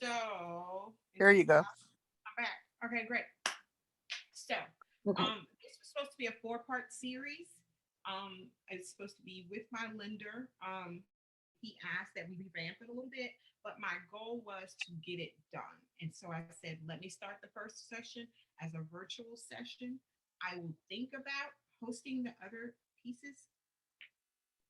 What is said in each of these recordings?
So There you go. I'm back. Okay, great. So Okay. this was supposed to be a 4-part series. It's supposed to be with my lender. He asked that we revamp it a little bit, but my goal was to get it done. And so I said, let me start the first session as a virtual session. I will think about hosting the other pieces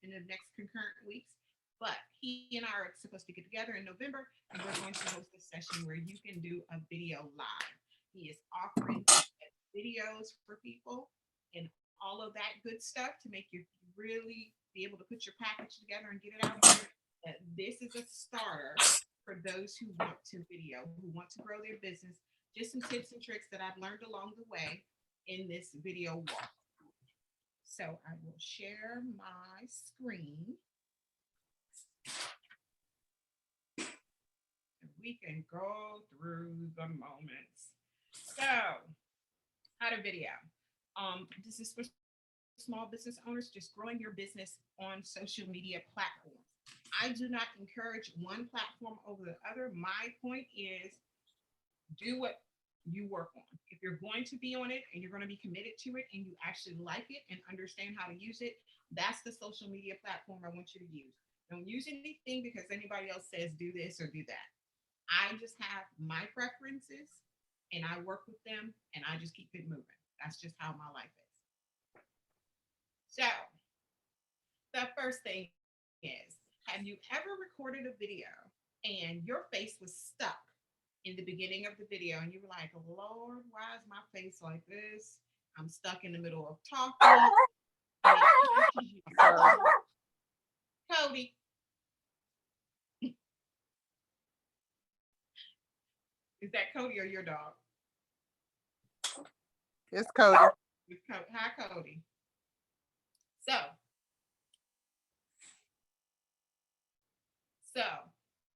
in the next concurrent weeks. But he and I are supposed to get together in November, and we're going to host a session where you can do a video live. He is offering videos for people and all of that good stuff to make you really be able to put your package together and get it out there. This is a starter for those who want to video, who want to grow their business. Just some tips and tricks that I've learned along the way in this video walk. So I will share my screen. And we can go through the moments. So, how to video. This is for small business owners just growing your business on social media platforms. I do not encourage one platform over the other. My point is do what you work on. If you're going to be on it and you're going to be committed to it and you actually like it and understand how to use it, that's the social media platform I want you to use. Don't use anything because anybody else says do this or do that. I just have my preferences and I work with them and I just keep it moving. That's just how my life is. So, the first thing is, have you ever recorded a video and your face was stuck in the beginning of the video and you were like, Lord, why is my face like this? I'm stuck in the middle of talking. Cody. Is that Cody or your dog? It's Cody. It's Cody. Hi, Cody. So,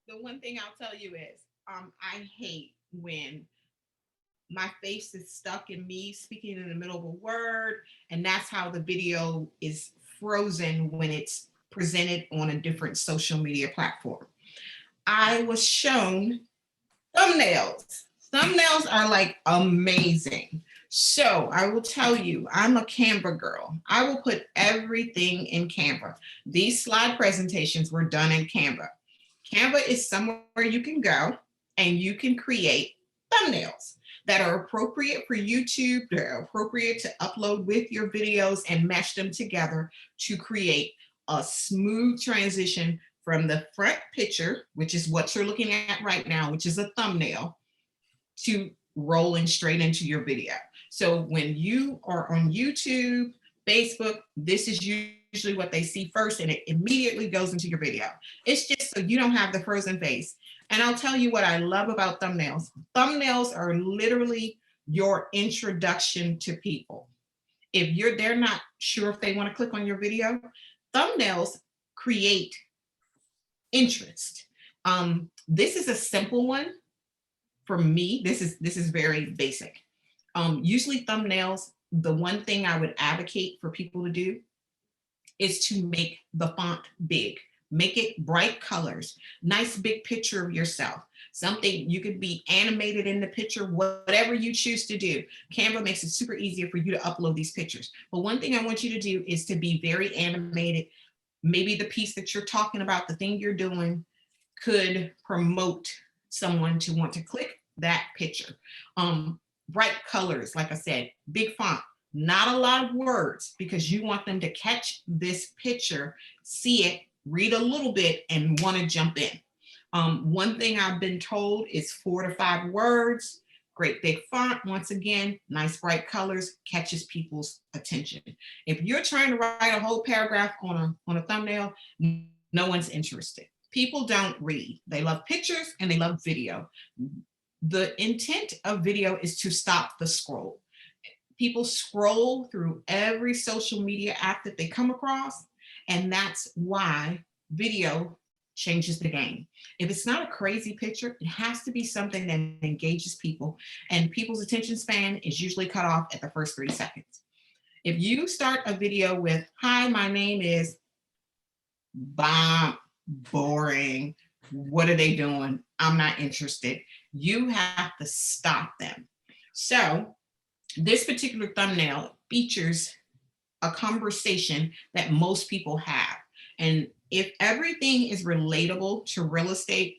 the one thing I'll tell you is, I hate when my face is stuck in me speaking in the middle of a word, and that's how the video is frozen when it's presented on a different social media platform. I was shown thumbnails. Thumbnails are like amazing. So I will tell you, I'm a Canva girl. I will put everything in Canva. These slide presentations were done in Canva. Canva is somewhere you can go and you can create thumbnails that are appropriate for YouTube. They're appropriate to upload with your videos and mesh them together to create a smooth transition from the front picture, which is what you're looking at right now, which is a thumbnail, to rolling straight into your video. So when you are on YouTube, Facebook, this is usually what they see first, and it immediately goes into your video. It's just so you don't have the frozen face. And I'll tell you what I love about thumbnails. Thumbnails are literally your introduction to people. If they're not sure if they want to click on your video, thumbnails create interest. This is a simple one for me. This is very basic. Usually thumbnails, the one thing I would advocate for people to do is to make the font big. Make it bright colors, nice big picture of yourself. Something you could be animated in the picture, whatever you choose to do. Canva makes it super easier for you to upload these pictures. But one thing I want you to do is to be very animated. Maybe the piece that you're talking about, the thing you're doing, could promote someone to want to click that picture. Bright colors, like I said, big font, not a lot of words, because you want them to catch this picture, see it, read a little bit, and want to jump in. One thing I've been told is 4 to 5 words, great big font, once again, nice bright colors, catches people's attention. If you're trying to write a whole paragraph on a thumbnail, no one's interested. People don't read. They love pictures and they love video. The intent of video is to stop the scroll. People scroll through every social media app that they come across, and that's why video changes the game. If it's not a crazy picture, it has to be something that engages people, and people's attention span is usually cut off at the first 3 seconds. If you start a video with, hi, my name is Bob, boring, What are they doing? I'm not interested. You have to stop them. So this particular thumbnail features a conversation that most people have. And if everything is relatable to real estate,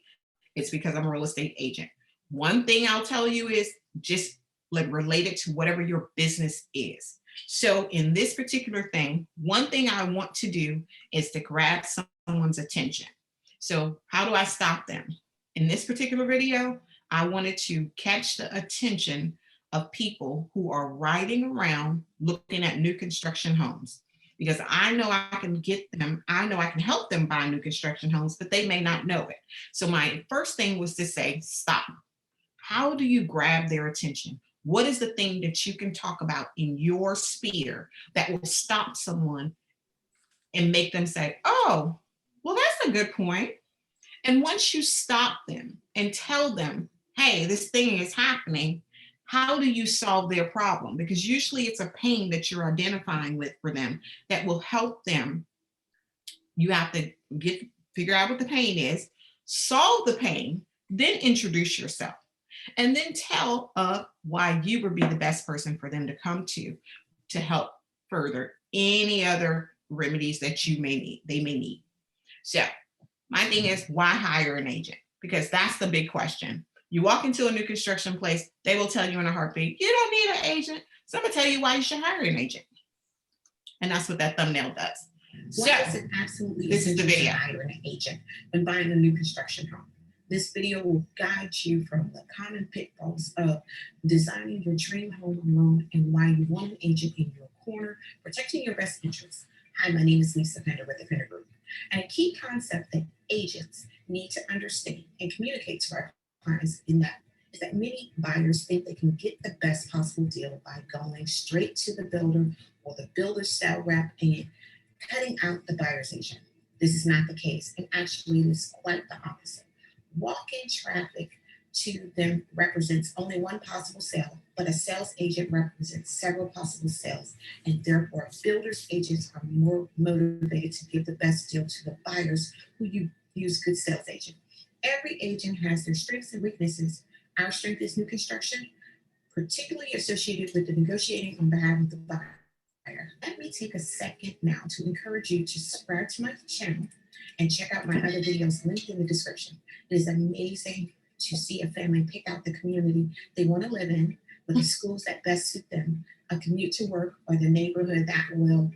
it's because I'm a real estate agent. One thing I'll tell you is just like relate it to whatever your business is. So in this particular thing, one thing I want to do is to grab someone's attention. So how do I stop them? In this particular video, I wanted to catch the attention of people who are riding around looking at new construction homes, because I know I can get them, I know I can help them buy new construction homes, but they may not know it. So my first thing was to say, stop. How do you grab their attention? What is the thing that you can talk about in your sphere that will stop someone and make them say, oh, well, that's a good point. And once you stop them and tell them, hey, this thing is happening, how do you solve their problem? Because usually it's a pain that you're identifying with for them that will help them. You have to figure out what the pain is, solve the pain, then introduce yourself, and then tell why you would be the best person for them to come to help further any other remedies that they may need. So my thing is, why hire an agent? Because that's the big question. You walk into a new construction place, they will tell you in a heartbeat, you don't need an agent. So I'm gonna tell you why you should hire an agent. And that's what that thumbnail does. Why is it absolutely this is the essential video. to hire an agent when buying a new construction home? This video will guide you from the common pitfalls of designing your dream home alone and why you want an agent in your corner, protecting your best interests. Hi, my name is Lisa Pinder with the Pinder Group. And a key concept that agents need to understand and communicate to our clients is that many buyers think they can get the best possible deal by going straight to the builder or the builder's sale rep and cutting out the buyer's agent. This is not the case, and actually, it is quite the opposite. Walk-in traffic to them represents only one possible sale, but a sales agent represents several possible sales, and therefore, builders agents are more motivated to give the best deal to the buyers who use good sales agent. Every agent has their strengths and weaknesses. Our strength is new construction, particularly associated with the negotiating on behalf of the buyer. Let me take a second now to encourage you to subscribe to my channel and check out my other videos linked in the description. It is amazing to see a family pick out the community they want to live in, with the schools that best suit them, a commute to work, or the neighborhood that will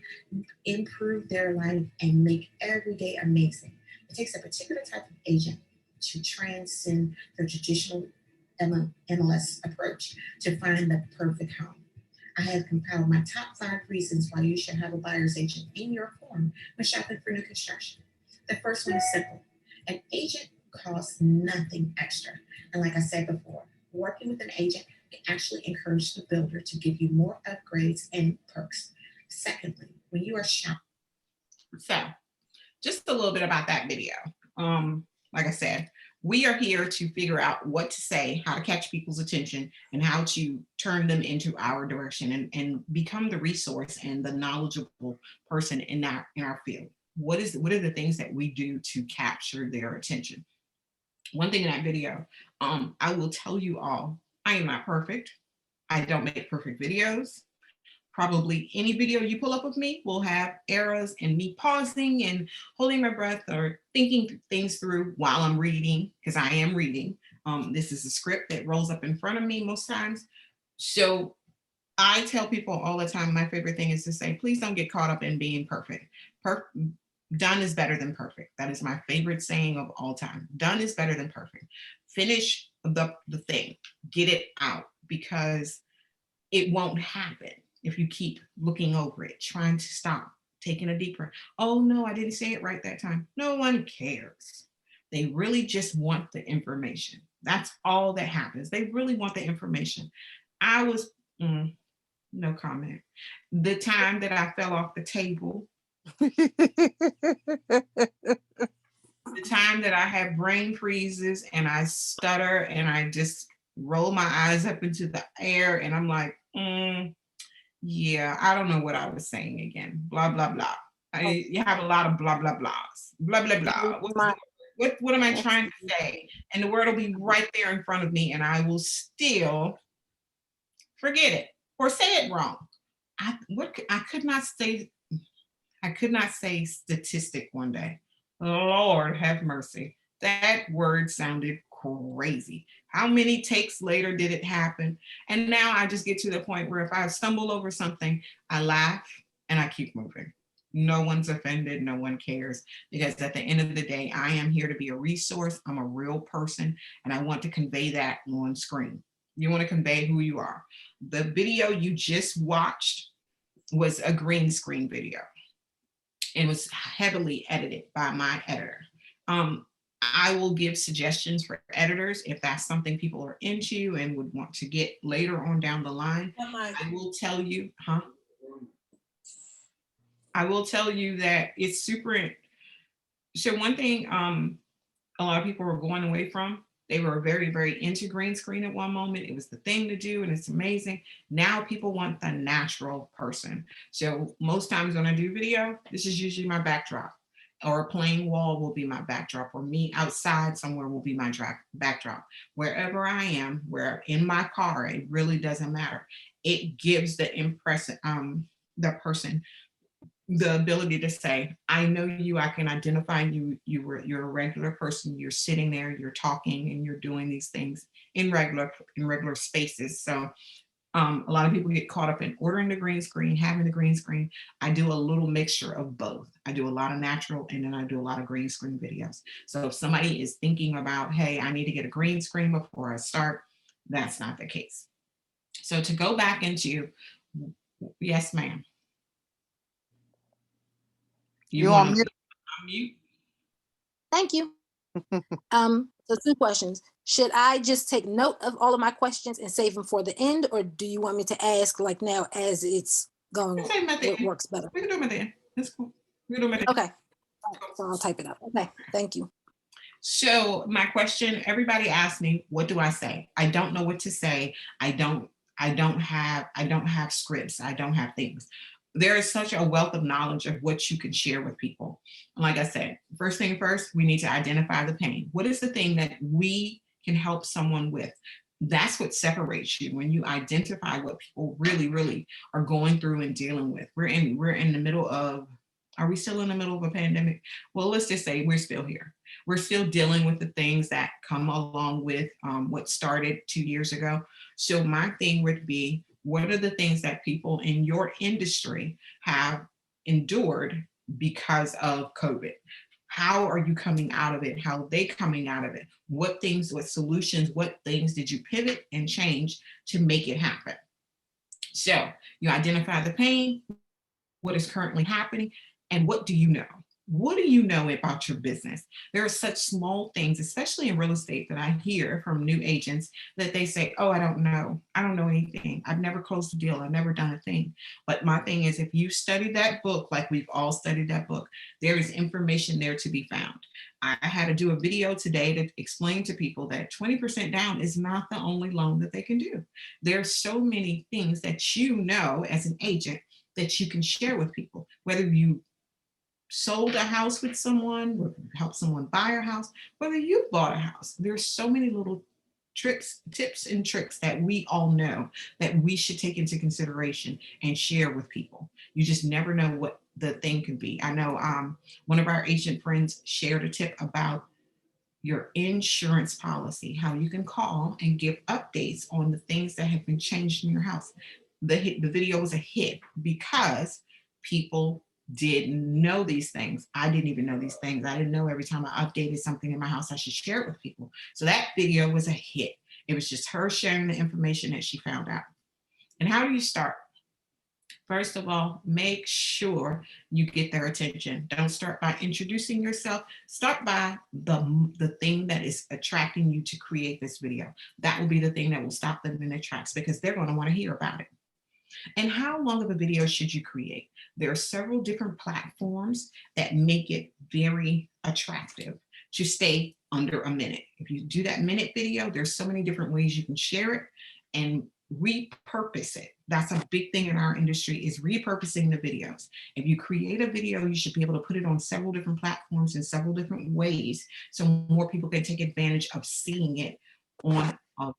improve their life and make every day amazing. It takes a particular type of agent to transcend the traditional MLS approach to find the perfect home. I have compiled my top 5 reasons why you should have a buyer's agent in your form when shopping for new construction. The first one is simple. An agent costs nothing extra. And like I said before, working with an agent can actually encourage the builder to give you more upgrades and perks. Secondly, when you are shopping. So just a little bit about that video. Like I said, we are here to figure out what to say, how to catch people's attention, and how to turn them into our direction and become the resource and the knowledgeable person in our field. What are the things that we do to capture their attention? One thing in that video, I will tell you all, I am not perfect. I don't make perfect videos. Probably any video you pull up of me will have errors and me pausing and holding my breath or thinking things through while I'm reading, because I am reading. This is a script that rolls up in front of me most times. So I tell people all the time, my favorite thing is to say, please don't get caught up in being perfect. Done is better than perfect. That is my favorite saying of all time. Done is better than perfect. Finish the thing, get it out, because it won't happen if you keep looking over it, trying to stop, taking a deep breath. Oh no, I didn't say it right that time. No one cares. They really just want the information. That's all that happens. They really want the information. I was, no comment. The time that I fell off the table, the time that I had brain freezes and I stutter and I just roll my eyes up into the air and I'm like, yeah, I don't know what I was saying again. Blah, blah, blah. You have a lot of blah, blah, blahs. Blah, blah, blah. What am I trying to say? And the word will be right there in front of me, and I will still forget it or say it wrong. I could not say statistic one day. Lord have mercy. That word sounded crazy. How many takes later did it happen? And now I just get to the point where if I stumble over something, I laugh and I keep moving. No one's offended. No one cares. Because at the end of the day, I am here to be a resource. I'm a real person and I want to convey that on screen. You want to convey who you are. The video you just watched was a green screen video and was heavily edited by my editor. Um, I will give suggestions for editors if that's something people are into and would want to get later on down the line. I will tell you, I will tell you that it's super. So one thing a lot of people were going away from, they were very, very into green screen at one moment. It was the thing to do and it's amazing. Now people want the natural person. So most times when I do video, this is usually my backdrop, or a plain wall will be my backdrop, or me outside somewhere will be my backdrop. Wherever I am, where in my car, it really doesn't matter. It gives the impression, the person the ability to say, I know you, I can identify you, you're a regular person, you're sitting there, you're talking and you're doing these things in regular spaces. So a lot of people get caught up in ordering the green screen, having the green screen. I do a little mixture of both. I do a lot of natural and then I do a lot of green screen videos. So if somebody is thinking about, hey, I need to get a green screen before I start, that's not the case. So to go back into, yes, ma'am. You on want mute. to unmute? Thank you. So 2 questions. Should I just take note of all of my questions and save them for the end, or do you want me to ask like now as it's going We on? can say What works better? We can do them at the end. That's cool. We can do them at the end. Okay. So I'll type it up. Okay. Thank you. So my question, everybody asked me, what do I say? I don't know what to say. I don't have scripts. I don't have things. There is such a wealth of knowledge of what you can share with people. Like I said, first thing first, we need to identify the pain. What is the thing that we can help someone with? That's what separates you, when you identify what people really, really are going through and dealing with. We're in the middle of, are we still in the middle of a pandemic? Well, let's just say we're still here. We're still dealing with the things that come along with what started 2 years ago. So my thing would be, what are the things that people in your industry have endured because of COVID? How are you coming out of it? How are they coming out of it? What things, what solutions, what things did you pivot and change to make it happen? So you identify the pain, what is currently happening, and what do you know? What do you know about your business? There are such small things, especially in real estate, that I hear from new agents that they say, oh, I don't know. I don't know anything. I've never closed a deal. I've never done a thing. But my thing is, if you study that book, like we've all studied that book, there is information there to be found. I had to do a video today to explain to people that 20% down is not the only loan that they can do. There are so many things that you know as an agent that you can share with people, whether you sold a house with someone, helped someone buy a house, whether you bought a house. There's so many little tricks, tips and tricks that we all know that we should take into consideration and share with people. You just never know what the thing could be. I know one of our agent friends shared a tip about your insurance policy, how you can call and give updates on the things that have been changed in your house. The video was a hit because people didn't know these things. I didn't even know these things. I didn't know every time I updated something in my house, I should share it with people. So that video was a hit. It was just her sharing the information that she found out. And how do you start? First of all, make sure you get their attention. Don't start by introducing yourself. Start by the thing that is attracting you to create this video. That will be the thing that will stop them in their tracks, because they're going to want to hear about it. And how long of a video should you create? There are several different platforms that make it very attractive to stay under a minute. If you do that minute video, there's so many different ways you can share it. And repurpose it. That's a big thing in our industry, is repurposing the videos. If you create a video, you should be able to put it on several different platforms in several different ways, so more people can take advantage of seeing it on a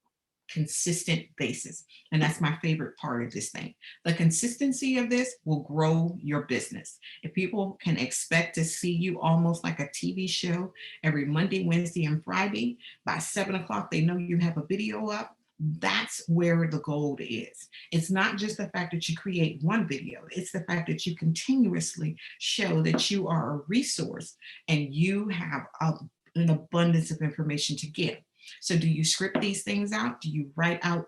consistent basis. And that's my favorite part of this thing. The consistency of this will grow your business. If people can expect to see you almost like a TV show every Monday, Wednesday, and Friday, by 7 o'clock, they know you have a video up. That's where the gold is. It's not just the fact that you create one video, it's the fact that you continuously show that you are a resource and you have an abundance of information to give. So do you script these things out? Do you write out,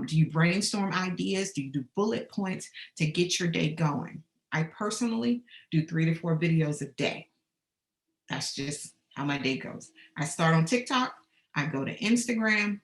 do you brainstorm ideas? Do you do bullet points to get your day going? I personally do 3 to 4 videos a day. That's just how my day goes. I start on TikTok, I go to Instagram,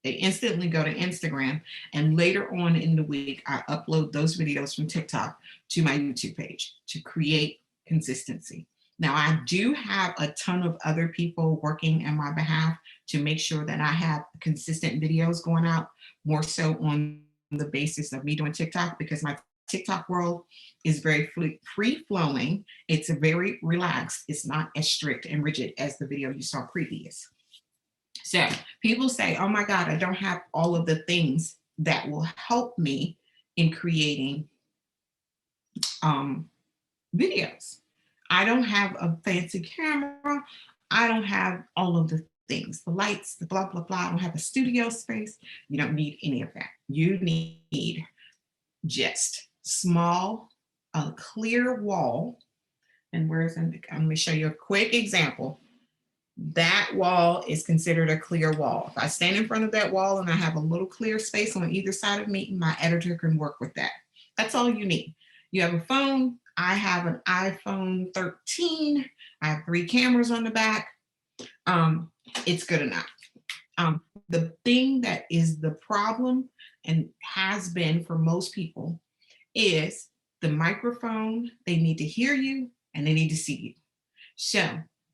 they instantly go to Instagram, and later on in the week, I upload those videos from TikTok to my YouTube page to create consistency. Now, I do have a ton of other people working on my behalf to make sure that I have consistent videos going out, more so on the basis of me doing TikTok, because my TikTok world is very free-flowing. It's very relaxed. It's not as strict and rigid as the video you saw previous. So people say, oh my God, I don't have all of the things that will help me in creating videos. I don't have a fancy camera. I don't have all of the things, the lights, the blah, blah, blah. I don't have a studio space. You don't need any of that. You need just small, a clear wall. And I'm going to show you a quick example. That wall is considered a clear wall. If I stand in front of that wall and I have a little clear space on either side of me, my editor can work with that. That's all you need. You have a phone. I have an iPhone 13. I have 3 cameras on the back. It's good enough. The thing that is the problem and has been for most people is the microphone. They need to hear you and they need to see you. So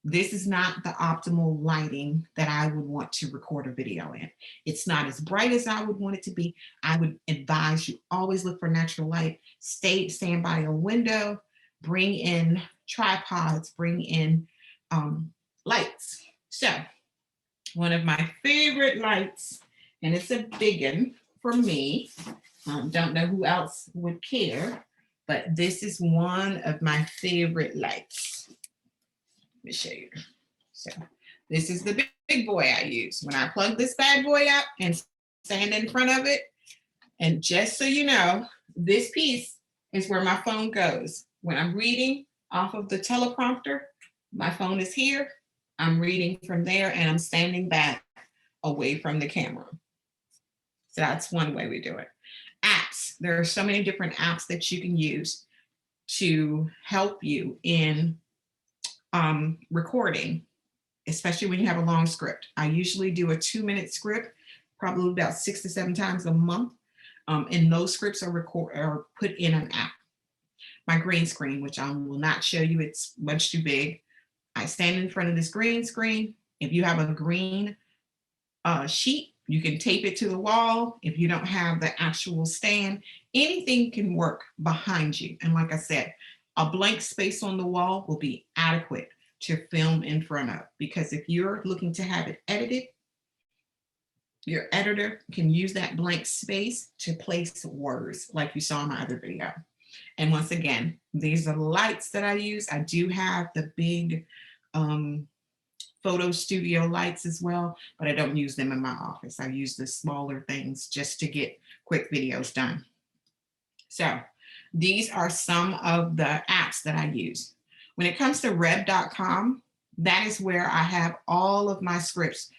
this is not the optimal lighting that I would want to record a video in. It's not as bright as I would want it to be. I would advise you always look for natural light, stand by a window, bring in tripods, bring in lights. So one of my favorite lights, and it's a big one for me. Don't know who else would care, but this is one of my favorite lights. Let me show you. So this is the big boy I use. When I plug this bad boy up and stand in front of it, and just so you know, this piece is where my phone goes. When I'm reading off of the teleprompter, my phone is here. I'm reading from there and I'm standing back away from the camera. So that's one way we do it. Apps. There are so many different apps that you can use to help you in recording, especially when you have a long script. I usually do a 2-minute script, probably about 6 to 7 times a month. And those scripts are put in an app. My green screen, which I will not show you, it's much too big. I stand in front of this green screen. If you have a green sheet, you can tape it to the wall. If you don't have the actual stand, anything can work behind you. And like I said, a blank space on the wall will be adequate to film in front of, because if you're looking to have it edited, your editor can use that blank space to place words like you saw in my other video. And once again, these are the lights that I use. I do have the big photo studio lights as well, but I don't use them in my office. I use the smaller things just to get quick videos done. So these are some of the apps that I use. When it comes to rev.com, that is where I have all of my scripts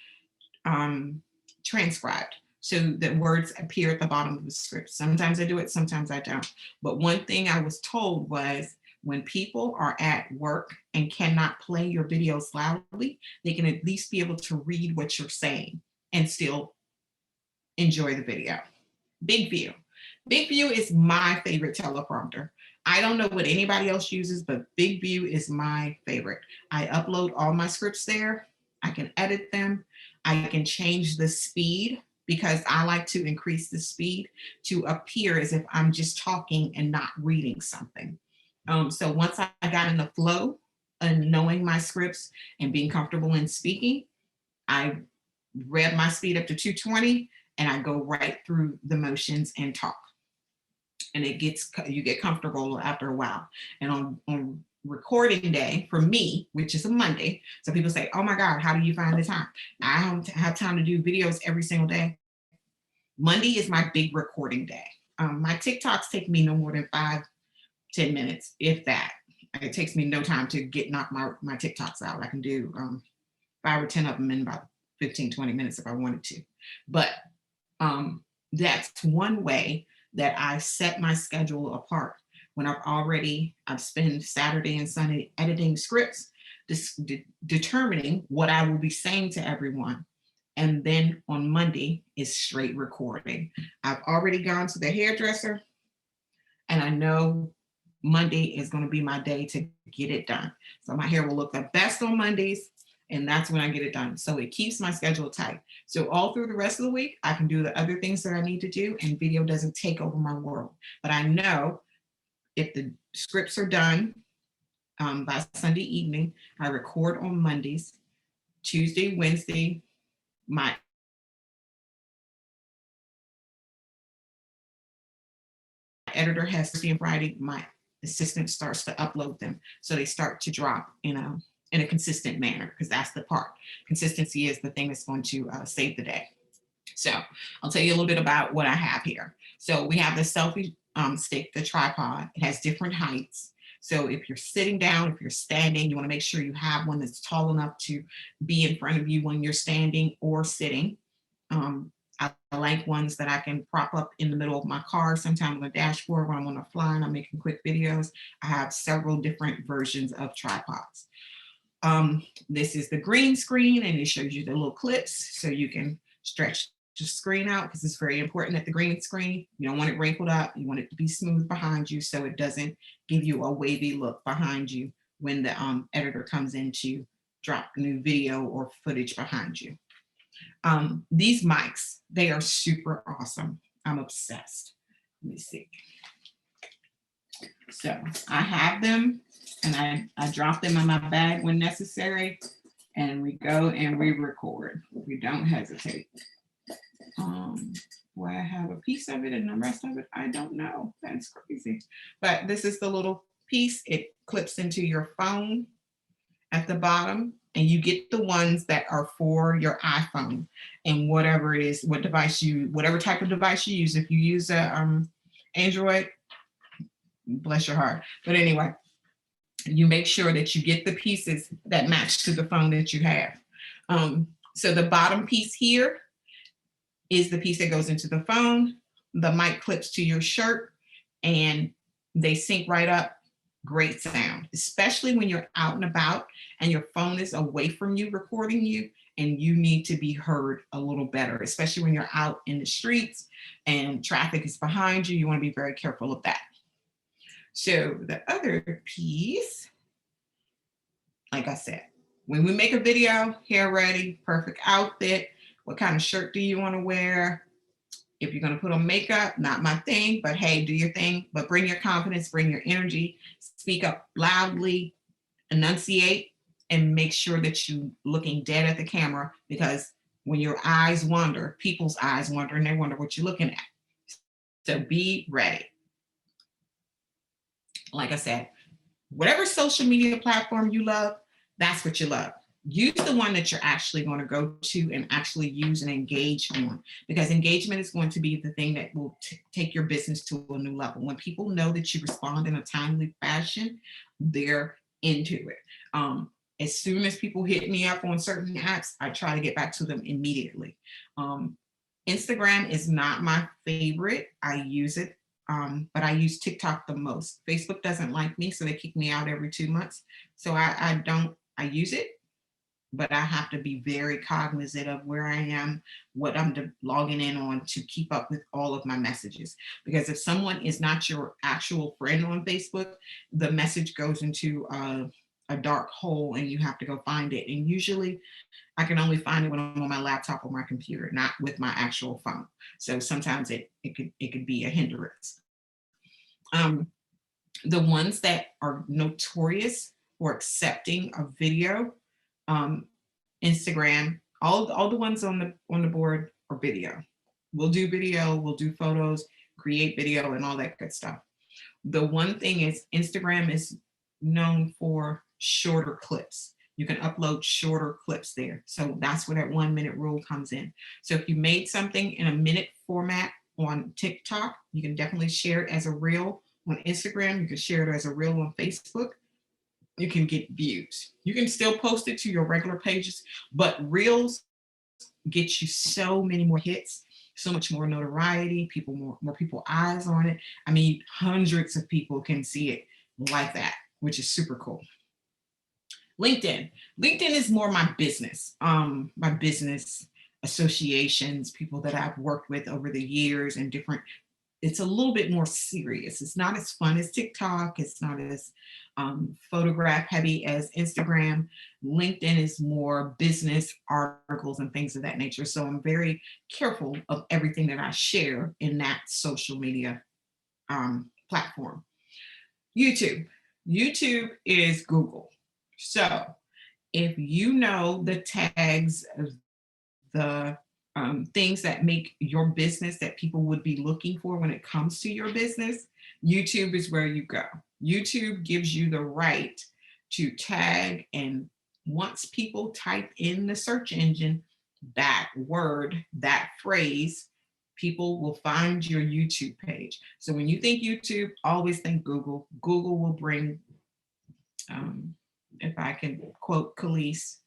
transcribed, so that words appear at the bottom of the script. Sometimes I do it, sometimes I don't. But one thing I was told was when people are at work and cannot play your videos loudly, they can at least be able to read what you're saying and still enjoy the video. Big View. Big View is my favorite teleprompter. I don't know what anybody else uses, but Big View is my favorite. I upload all my scripts there. I can edit them. I can change the speed because I like to increase the speed to appear as if I'm just talking and not reading something. So once I got in the flow and knowing my scripts and being comfortable in speaking, I rev my speed up to 220 and I go right through the motions and talk. And you get comfortable after a while. And on recording day for me, which is a Monday, so people say, oh my God, how do you find the time? I don't have time to do videos every single day. Monday is my big recording day. My TikToks take me no more than 5-10 minutes, if that. It takes me no time to knock my TikToks out. I can do 5 or 10 of them in about 15-20 minutes if I wanted to. But that's one way that I set my schedule apart. When I've spent Saturday and Sunday editing scripts, determining what I will be saying to everyone. And then on Monday is straight recording. I've already gone to the hairdresser and I know Monday is going to be my day to get it done. So my hair will look the best on Mondays, and that's when I get it done. So it keeps my schedule tight. So all through the rest of the week, I can do the other things that I need to do, and video doesn't take over my world. But I know if the scripts are done by Sunday evening, I record on Mondays. Tuesday, Wednesday, my editor has to see, and Friday, my assistant starts to upload them. So they start to drop in a consistent manner, because that's the part. Consistency is the thing that's going to save the day. So I'll tell you a little bit about what I have here. So we have the selfie stick, the tripod. It has different heights. So if you're sitting down, if you're standing, you want to make sure you have one that's tall enough to be in front of you when you're standing or sitting. I like ones that I can prop up in the middle of my car, sometimes on the dashboard when I'm on a fly and I'm making quick videos. I have several different versions of tripods. This is the green screen, and it shows you the little clips so you can stretch the screen out, because it's very important that the green screen, you don't want it wrinkled up. You want it to be smooth behind you so it doesn't give you a wavy look behind you when the editor comes in to drop new video or footage behind you. These mics, they are super awesome. I'm obsessed. Let me see. So I have them, and I drop them in my bag when necessary, and we go and we record. We don't hesitate. Why I have a piece of it and the rest of it, I don't know. That's crazy. But this is the little piece. It clips into your phone at the bottom, and you get the ones that are for your iPhone and whatever it is, whatever type of device you use. If you use a Android, bless your heart. But anyway, you make sure that you get the pieces that match to the phone that you have. So the bottom piece here is the piece that goes into the phone. The mic clips to your shirt and they sync right up. Great sound, especially when you're out and about and your phone is away from you recording you and you need to be heard a little better, especially when you're out in the streets and traffic is behind you. You want to be very careful of that. So the other piece, like I said, when we make a video, hair ready, perfect outfit, what kind of shirt do you want to wear? If you're going to put on makeup, not my thing, but hey, do your thing, but bring your confidence, bring your energy, speak up loudly, enunciate, and make sure that you're looking dead at the camera, because when your eyes wander, people's eyes wander and they wonder what you're looking at. So be ready. Like I said, whatever social media platform you love, that's what you love. Use the one that you're actually going to go to and actually use and engage on, because engagement is going to be the thing that will take your business to a new level. When people know that you respond in a timely fashion, they're into it. As soon as people hit me up on certain apps, I try to get back to them immediately. Instagram is not my favorite. I use it, but I use TikTok the most. Facebook doesn't like me, so they kick me out every 2 months. So I use it, but I have to be very cognizant of where I am, what I'm logging in on to keep up with all of my messages. Because if someone is not your actual friend on Facebook, the message goes into a dark hole and you have to go find it. And usually I can only find it when I'm on my laptop or my computer, not with my actual phone. So sometimes it could be a hindrance. Um, the ones that are notorious for accepting a video, um, Instagram, all the ones on the board are video. We'll do video, we'll do photos, create video, and all that good stuff. The one thing is Instagram is known for shorter clips. You can upload shorter clips there. So that's where that 1 minute rule comes in. So if you made something in a minute format on TikTok, you can definitely share it as a reel on Instagram. You can share it as a reel on Facebook. You can get views. You can still post it to your regular pages, but reels get you so many more hits, so much more notoriety, more people eyes on it. I mean, hundreds of people can see it like that, which is super cool. LinkedIn. LinkedIn is more my business associations, people that I've worked with over the years and different. It's a little bit more serious. It's not as fun as TikTok. It's not as photograph heavy as Instagram. LinkedIn is more business articles and things of that nature. So I'm very careful of everything that I share in that social media platform. YouTube. YouTube is Google. So if you know the tags of the things that make your business that people would be looking for when it comes to your business, YouTube is where you go. YouTube gives you the right to tag, and once people type in the search engine that word, that phrase, people will find your YouTube page. So when you think YouTube, always think Google. Google will bring, if I can quote Khalees,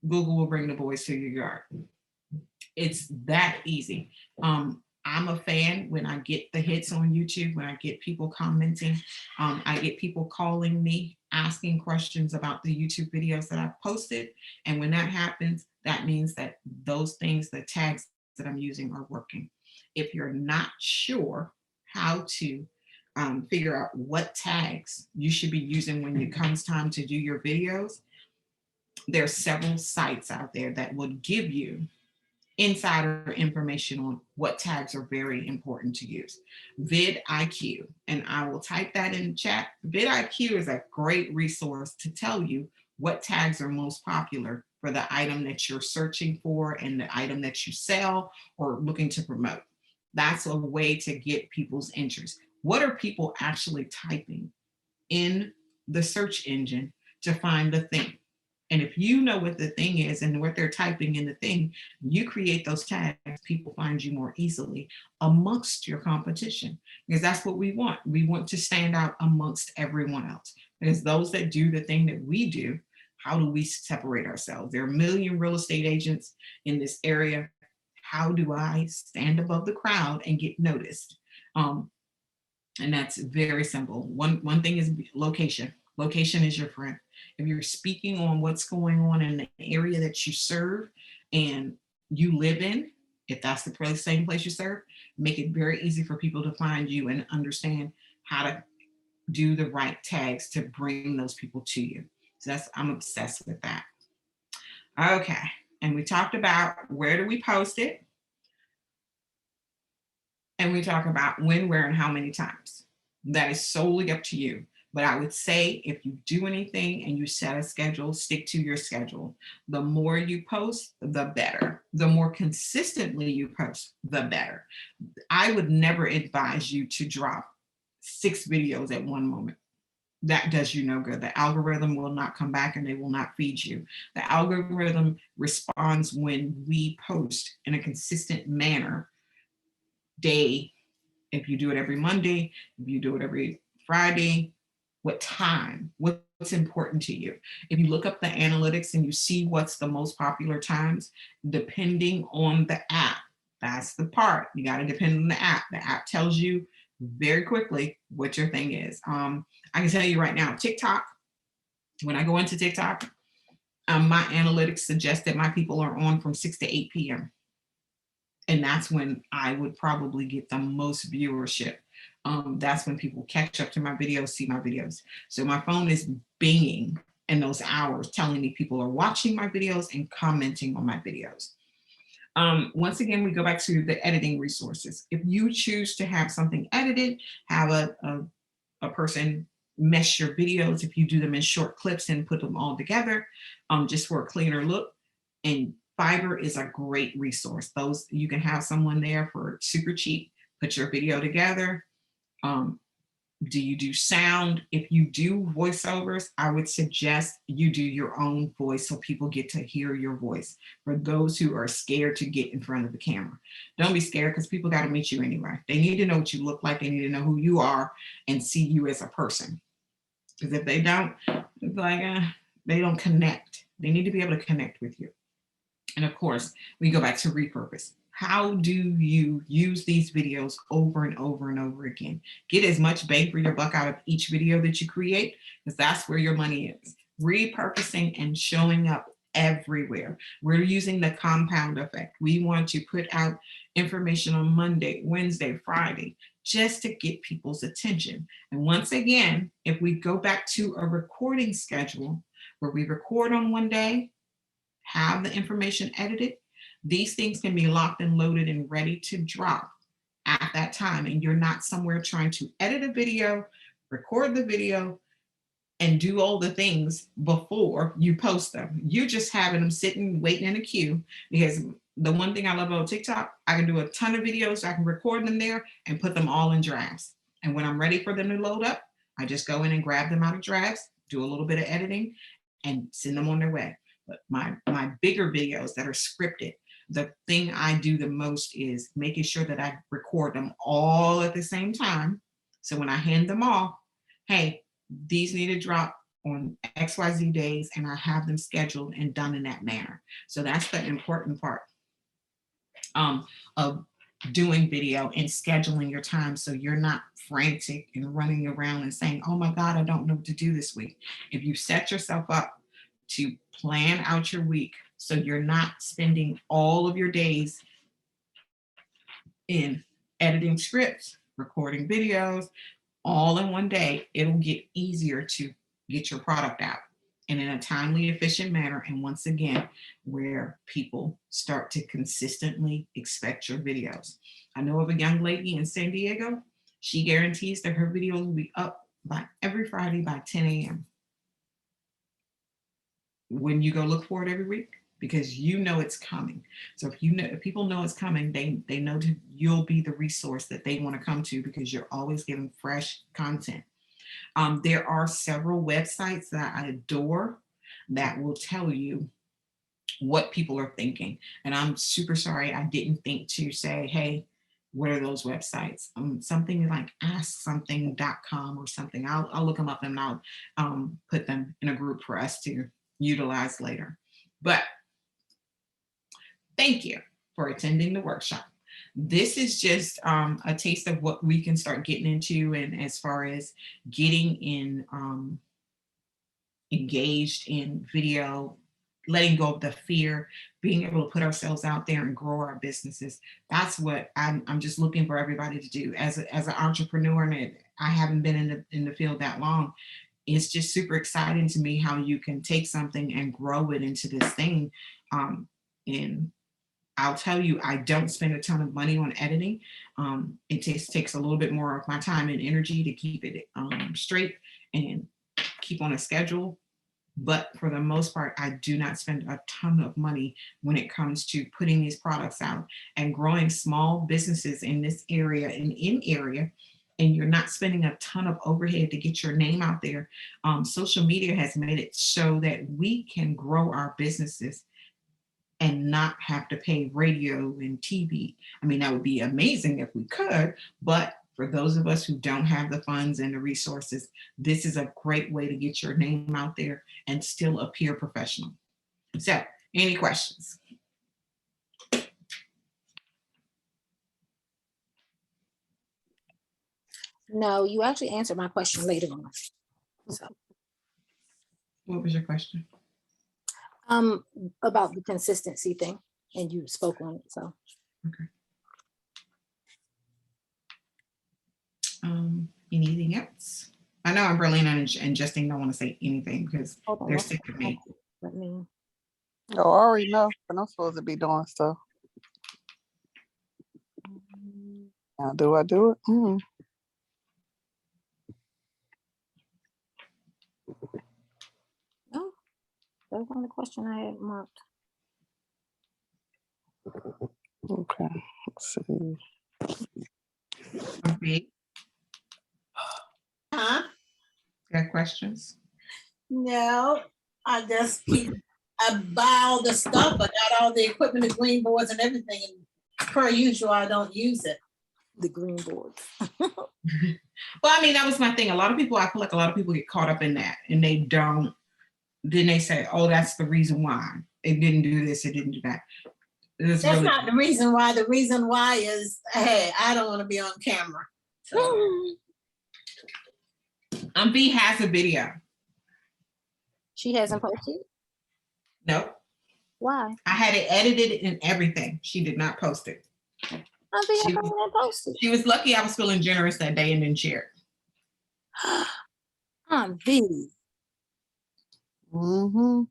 Google will bring the boys to your yard. It's that easy. I'm a fan when I get the hits on YouTube, when I get people commenting. I get people calling me, asking questions about the YouTube videos that I've posted. And when that happens, that means that those things, the tags that I'm using are working. If you're not sure how to figure out what tags you should be using when it comes time to do your videos, there are several sites out there that would give you insider information on what tags are very important to use. vidIQ, and I will type that in the chat. vidIQ is a great resource to tell you what tags are most popular for the item that you're searching for and the item that you sell or looking to promote. That's a way to get people's interest. What are people actually typing in the search engine to find the thing? And if you know what the thing is and what they're typing in the thing, you create those tags, people find you more easily amongst your competition, because that's what we want. We want to stand out amongst everyone else, because those that do the thing that we do, how do we separate ourselves? There are a million real estate agents in this area. How do I stand above the crowd and get noticed? And that's very simple. One thing is location. Location is your friend. If you're speaking on what's going on in the area that you serve and you live in, if that's the same place you serve, make it very easy for people to find you and understand how to do the right tags to bring those people to you. So I'm obsessed with that. Okay. And we talked about where do we post it? And we talk about when, where, and how many times. That is solely up to you. But I would say if you do anything and you set a schedule, stick to your schedule. The more you post, the better. The more consistently you post, the better. I would never advise you to drop 6 videos at one moment. That does you no good. The algorithm will not come back and they will not feed you. The algorithm responds when we post in a consistent manner, day. If you do it every Monday, if you do it every Friday, what time, what's important to you. If you look up the analytics and you see what's the most popular times, depending on the app, that's the part. You got to depend on the app. The app tells you very quickly what your thing is. I can tell you right now, TikTok, when I go into TikTok, my analytics suggest that my people are on from 6 to 8 p.m. And that's when I would probably get the most viewership. That's when people catch up to my videos, see my videos. So my phone is binging in those hours, telling me people are watching my videos and commenting on my videos. Once again, we go back to the editing resources. If you choose to have something edited, have a person mesh your videos, if you do them in short clips and put them all together, just for a cleaner look. And Fiverr is a great resource. Those, you can have someone there for super cheap, put your video together. Do you do sound? If you do voiceovers, I would suggest you do your own voice so people get to hear your voice. For those who are scared to get in front of the camera, don't be scared, because people got to meet you anyway. They need to know what you look like. They need to know who you are and see you as a person. Because if they don't, it's like they don't connect. They need to be able to connect with you. And of course, we go back to repurpose. How do you use these videos over and over and over again? Get as much bang for your buck out of each video that you create, because that's where your money is. Repurposing and showing up everywhere. We're using the compound effect. We want to put out information on Monday, Wednesday, Friday, just to get people's attention. And once again, if we go back to a recording schedule where we record on one day, have the information edited, these things can be locked and loaded and ready to drop at that time. And you're not somewhere trying to edit a video, record the video, and do all the things before you post them. You just having them sitting, waiting in a queue. Because the one thing I love about TikTok, I can do a ton of videos, I can record them there and put them all in drafts. And when I'm ready for them to load up, I just go in and grab them out of drafts, do a little bit of editing, and send them on their way. But my bigger videos that are scripted, the thing I do the most is making sure that I record them all at the same time. So when I hand them off, hey, these need to drop on XYZ days, and I have them scheduled and done in that manner. So that's the important part of doing video and scheduling your time, so you're not frantic and running around and saying, oh my God, I don't know what to do this week. If you set yourself up to plan out your week, so you're not spending all of your days in editing scripts, recording videos, all in one day, it'll get easier to get your product out and in a timely, efficient manner. And once again, where people start to consistently expect your videos. I know of a young lady in San Diego. She guarantees that her videos will be up by every Friday by 10 a.m. When you go look for it every week, because you know it's coming. So if people know it's coming, they know you'll be the resource that they want to come to, because you're always giving fresh content. There are several websites that I adore that will tell you what people are thinking. And I'm super sorry I didn't think to say, hey, what are those websites? Something like AskSomething.com or something. I'll look them up and I'll put them in a group for us to utilize later. But thank you for attending the workshop. This is just a taste of what we can start getting into, and as far as getting in engaged in video, letting go of the fear, being able to put ourselves out there and grow our businesses. That's what I'm just looking for everybody to do. As an entrepreneur, and I haven't been in the field that long, it's just super exciting to me how you can take something and grow it into this thing. And I'll tell you, I don't spend a ton of money on editing. It takes a little bit more of my time and energy to keep it straight and keep on a schedule. But for the most part, I do not spend a ton of money when it comes to putting these products out and growing small businesses in this area and in area. And you're not spending a ton of overhead to get your name out there. Social media has made it so that we can grow our businesses and not have to pay radio and TV. I mean, that would be amazing if we could, but for those of us who don't have the funds and the resources, this is a great way to get your name out there and still appear professional. So, any questions? No, you actually answered my question later on. So, What was your question? about the consistency thing, and you spoke on it. So, okay. Anything else? I know Berlina and Justine don't want to say anything because Hold on, they're sick of me. let me. Oh, I already know, but I'm supposed to be doing stuff. Now, do I do it? No, that was the only question I had marked. Okay. Let's see. Okay. Huh? Got questions? No, I just I buy all the stuff. I got all the equipment, the green boards and everything. And per usual, I don't use it. The green board. Well, I mean, that was my thing. I feel like a lot of people get caught up in that and they don't. Then they say, oh, that's the reason why. It didn't do this, it didn't do that. That's really, not the reason why. The reason why is, hey, I don't want to be on camera. So, B has a video. She hasn't posted? Nope. Why? I had it edited and everything. She did not post it. I think I haven't posted. She was lucky I was feeling generous that day and didn't share it. Aunt V. Mm-hmm.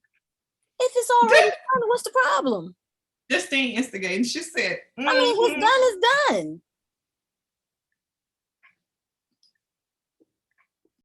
If it's already done, what's the problem? Justine instigated. She said, I mean, what's done is done.